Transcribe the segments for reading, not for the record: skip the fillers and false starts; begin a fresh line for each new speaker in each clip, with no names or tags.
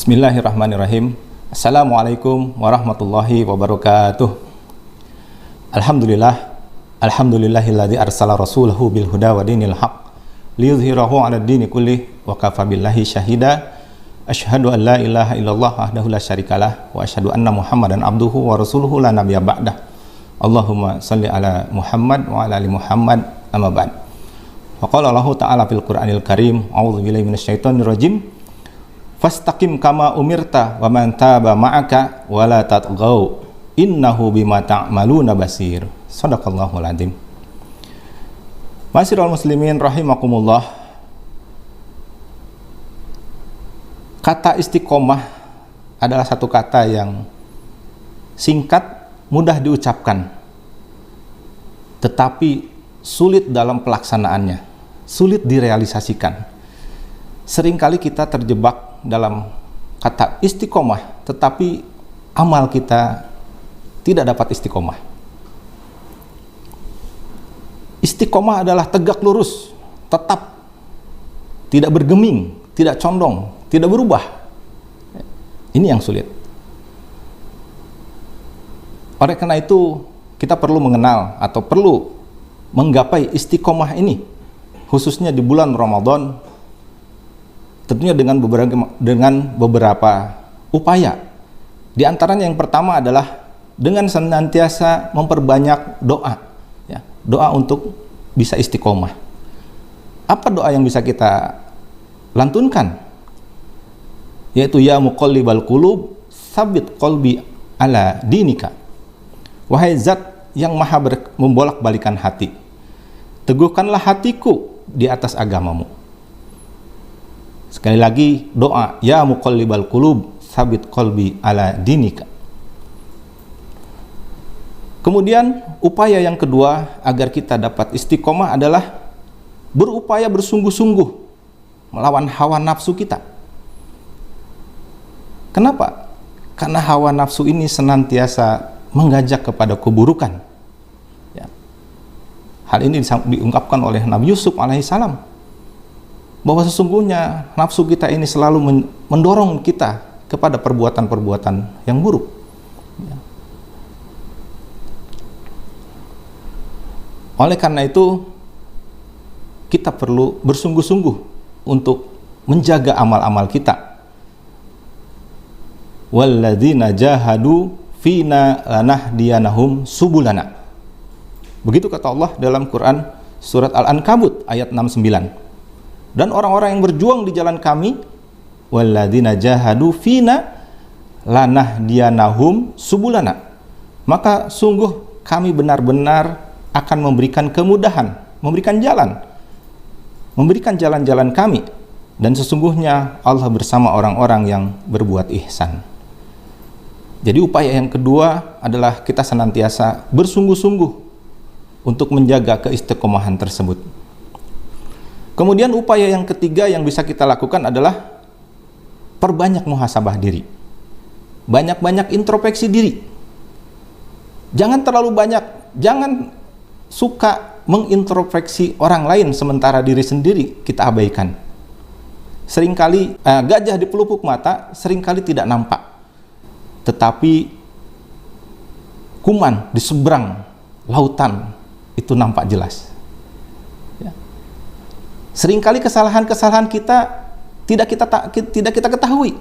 Bismillahirrahmanirrahim. Assalamualaikum warahmatullahi wabarakatuh. Alhamdulillahilladzi arsala rasulahu bil huda wa dinil haq liyudhhirahu 'alad dini kullih wa kafa billahi syahida. Asyhadu an la ilaha illallah wahdahu la syarikalah wa asyhadu anna Muhammadan abduhu wa rasuluhu la nabiyya ba'dah. Allahumma shalli ala Muhammad wa ala ali Muhammad, amma ba'd. Wa qala Allah ta'ala fil Qur'anil Karim, a'udzu billahi minasyaitonir rajim. Fastaqim kama umirta wa man taba ma'aka wa la tatghaw innahu bima ta'maluna basir. Shadaqallahul adzim. Ma'asyiral muslimin rahimakumullah. Kata istiqomah adalah satu kata yang singkat, mudah diucapkan, tetapi sulit dalam pelaksanaannya, sulit direalisasikan. Seringkali kita terjebak dalam kata istiqomah, tetapi amal kita tidak dapat istiqomah. Istiqomah adalah tegak lurus, tetap, tidak bergeming, tidak condong, tidak berubah. Ini yang sulit. Oleh karena itu, kita perlu mengenal atau perlu menggapai istiqomah ini, khususnya di bulan Ramadan, tentunya dengan beberapa upaya. Di antaranya yang pertama adalah dengan senantiasa memperbanyak doa, ya, doa untuk bisa istiqomah. Apa doa yang bisa kita lantunkan? Yaitu ya muqallibal qulub, tsabbit qalbi ala dinika. Wahai zat yang maha membolak-balikan hati, teguhkanlah hatiku di atas agamamu. Sekali lagi doa ya muqallibal qulub, tsabbit qalbi ala dinika. Kemudian upaya yang kedua agar kita dapat istiqomah adalah berupaya bersungguh-sungguh melawan hawa nafsu kita. Kenapa? Karena hawa nafsu ini senantiasa mengajak kepada keburukan. Ya. Hal ini diungkapkan oleh Nabi Yusuf alaihissalam, bahwa sesungguhnya nafsu kita ini selalu mendorong kita kepada perbuatan-perbuatan yang buruk. Ya. Oleh karena itu, kita perlu bersungguh-sungguh untuk menjaga amal-amal kita. Walladzina jahadu fina lanahdiyanahum subulana. Begitu kata Allah dalam Quran surat Al-Ankabut ayat 69. Dan orang-orang yang berjuang di jalan kami, walladzina jahadu fina lanahdiyanahum subulana, maka sungguh kami benar-benar akan memberikan kemudahan, memberikan jalan-jalan kami, dan sesungguhnya Allah bersama orang-orang yang berbuat ihsan. Jadi upaya yang kedua adalah kita senantiasa bersungguh-sungguh untuk menjaga keistiqomahan tersebut. Kemudian upaya yang ketiga yang bisa kita lakukan adalah perbanyak muhasabah diri. Banyak-banyak introspeksi diri. Jangan terlalu banyak, jangan suka mengintrospeksi orang lain sementara diri sendiri kita abaikan. Seringkali gajah di pelupuk mata seringkali tidak nampak, tetapi kuman di seberang lautan itu nampak jelas. Seringkali kesalahan-kesalahan kita tidak kita ketahui,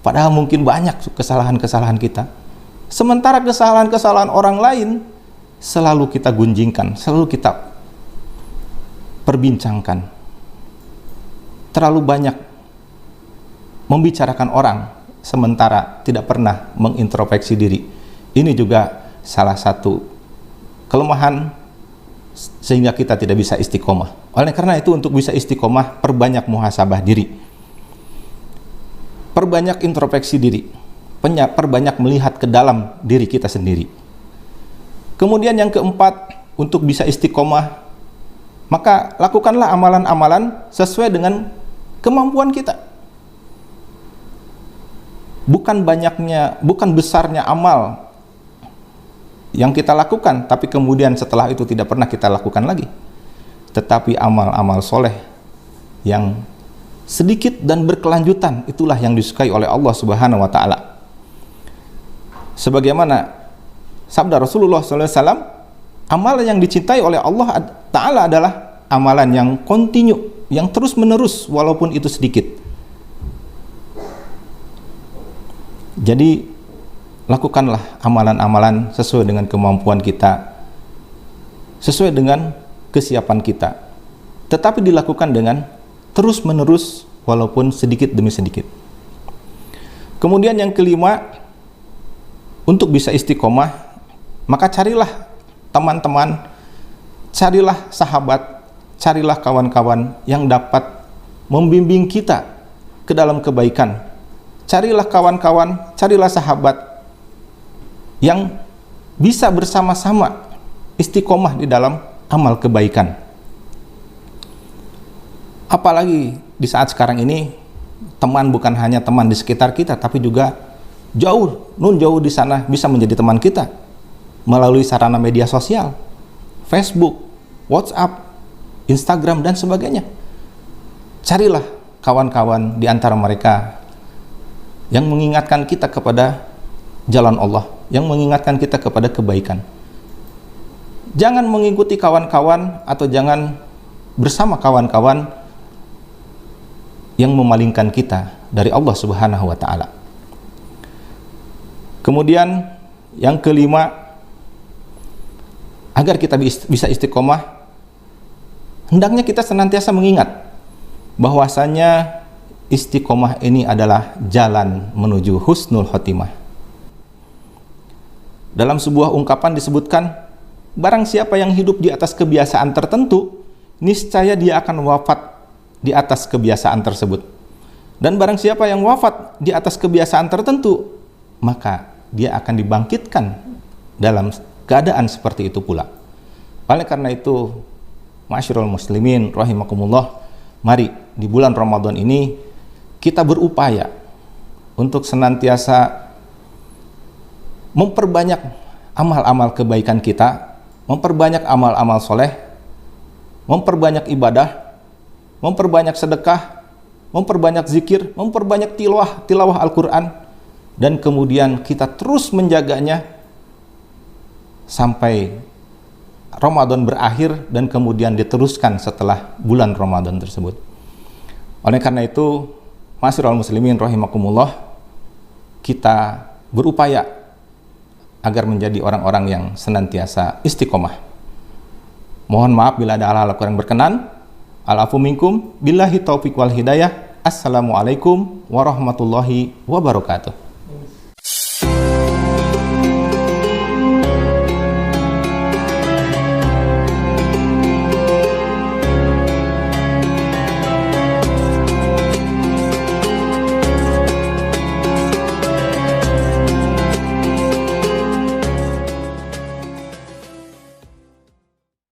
padahal mungkin banyak kesalahan-kesalahan kita. Sementara kesalahan-kesalahan orang lain selalu kita gunjingkan, selalu kita perbincangkan. Terlalu banyak membicarakan orang sementara tidak pernah mengintrospeksi diri. Ini juga salah satu kelemahan sehingga kita tidak bisa istiqomah. Oleh karena itu, untuk bisa istiqomah, perbanyak muhasabah diri, perbanyak introspeksi diri, perbanyak melihat ke dalam diri kita sendiri. Kemudian yang keempat, untuk bisa istiqomah, maka lakukanlah amalan-amalan sesuai dengan kemampuan kita. Bukan besarnya amal yang kita lakukan, tapi kemudian setelah itu tidak pernah kita lakukan lagi. Tetapi amal-amal soleh yang sedikit dan berkelanjutan, itulah yang disukai oleh Allah Subhanahu wa taala. Sebagaimana sabda Rasulullah SAW, amalan yang dicintai oleh Allah Ta'ala adalah amalan yang kontinu, yang terus menerus walaupun itu sedikit. Jadi lakukanlah amalan-amalan sesuai dengan kemampuan kita, sesuai dengan kesiapan kita, tetapi dilakukan dengan terus menerus walaupun sedikit demi sedikit. Kemudian yang kelima, untuk bisa istiqomah, maka carilah teman-teman, carilah sahabat, carilah kawan-kawan yang dapat membimbing kita ke dalam kebaikan. Carilah kawan-kawan, carilah sahabat yang bisa bersama-sama istiqomah di dalam amal kebaikan. Apalagi di saat sekarang ini, teman bukan hanya teman di sekitar kita, tapi juga jauh di sana bisa menjadi teman kita melalui sarana media sosial, Facebook, WhatsApp, Instagram, dan sebagainya. Carilah kawan-kawan di antara mereka yang mengingatkan kita kepada jalan Allah, yang mengingatkan kita kepada kebaikan. Jangan mengikuti kawan-kawan atau jangan bersama kawan-kawan yang memalingkan kita dari Allah Subhanahu wa taala. Kemudian yang kelima, agar kita bisa istiqomah, hendaknya kita senantiasa mengingat bahwasanya istiqomah ini adalah jalan menuju husnul khotimah. Dalam sebuah ungkapan disebutkan, barang siapa yang hidup di atas kebiasaan tertentu, niscaya dia akan wafat di atas kebiasaan tersebut. Dan barang siapa yang wafat di atas kebiasaan tertentu, maka dia akan dibangkitkan dalam keadaan seperti itu pula. Oleh karena itu, ma'asyiral muslimin rahimakumullah, mari di bulan Ramadan ini kita berupaya untuk senantiasa memperbanyak amal-amal kebaikan kita, memperbanyak amal-amal soleh, memperbanyak ibadah, memperbanyak sedekah, memperbanyak zikir, memperbanyak tilawah Al-Quran, dan kemudian kita terus menjaganya sampai Ramadan berakhir dan kemudian diteruskan setelah bulan Ramadan tersebut. Oleh karena itu, ma'asyiral muslimin rahimakumullah, kita berupaya agar menjadi orang-orang yang senantiasa istiqomah. Mohon maaf bila ada hal-hal kurang berkenan. Al-afu minkum, billahi taufiq wal hidayah. Assalamualaikum warahmatullahi wabarakatuh.